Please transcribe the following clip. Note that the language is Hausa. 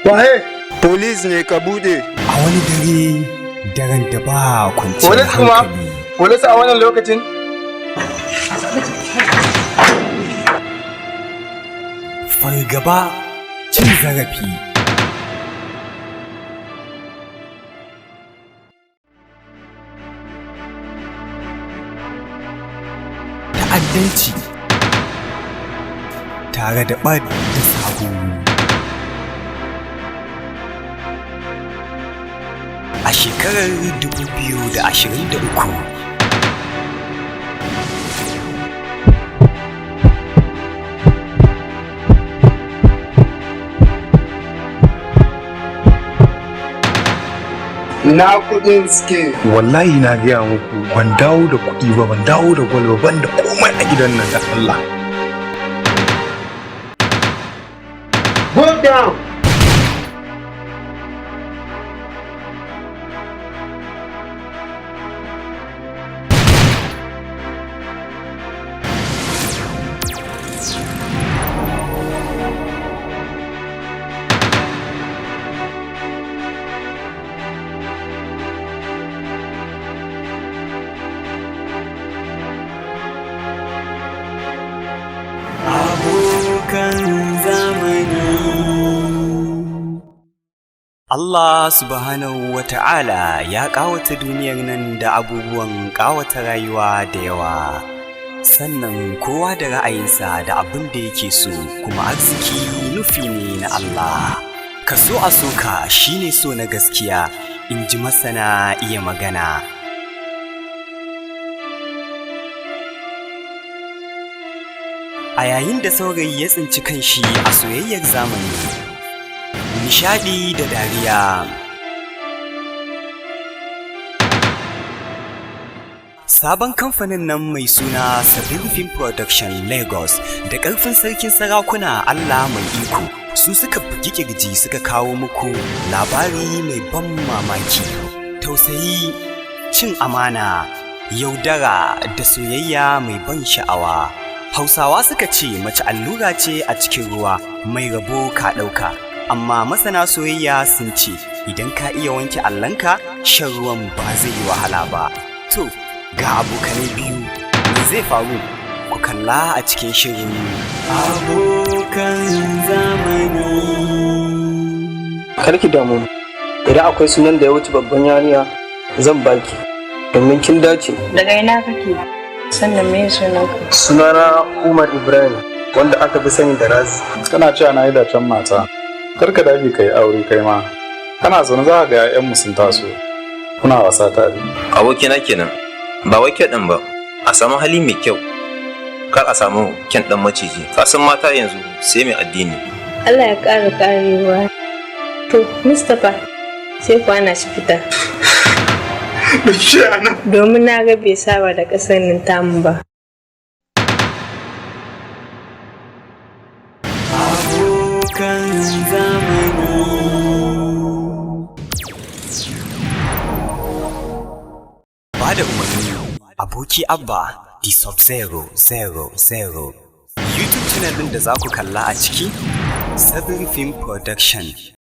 Waye? Police ne ka bude. A wani daren da ba kwanciyar hankali. Police a wannan lokacin? Fargaba, cin zarafi. Ta'addanci tare da ɓad da sabo. A shekarar 2023. Na kudin suke. Wallahi na gaya muku ban dawo da kuɗi ba, ban dawo da gwal ba, ban da komai a gidan nan da Allah. Go down. Abokan zamani. Allah subhanahu wa ta'ala ya ƙawata duniyar nan da abubuwan ƙawata rayuwa da yawa. Sannan kowa da ra'ayinsa da abin da yake so, kuma arziki nufi ne na Allah. Ka so a soka shine so na gaskiya, in ji masana iya magana. A yayin da saurayi ya tsinci kanshi a soyayyar zamani, nishadi da dariya, sabon kamfanin nan mai suna Sabin Film Production Lagos da ƙarfin sarkin sarakuna Allah mai iko su suka bugi kirji suka kawo muku labari mai ban mamaki, tausayi, cin amana, yaudara da soyayya mai ban sha'awa. Hausawa suka ce mace allura ce a cikin ruwa, mai rabo ka ɗauka. Amma masana soyayya sun ce idan ka iya wanke allonka, shan ruwan ba zai yi wahala ba. To, ga abokanai biyu, me zai faru? Ku kalla a cikin shirin Abokan Zamani. Karki damu, idan akwai sunan da ya wuce babban yarinya zan baki, domin kin dace. Daga ina kake? Sannan me sunanka? Sunana Umar Ibrahim, wanda aka fi sani da Razi. Kana cewa na yi dacen mata, kar ka dage ka yi aure kai ma. Kana zaune za ka ga 'ya'yanmu sun taso, kuna wasa tare. Abokina kenan, ba wai kyau ɗin ba, a samu hali mai kyau, kar a samu kyan ɗan maciji. Kasan mata yanzu sai mai addini. Allah ya ƙara ƙarewa. To, Mustapha, sai kwana shi fita. Domin na ga bai saba da ƙasar nan tamu ba. Abokan Zamani. Ba da umarni Aboki Abba the Sub-Zero. YouTube channel ɗin da za ku kalla a ciki, Sabin Film Production.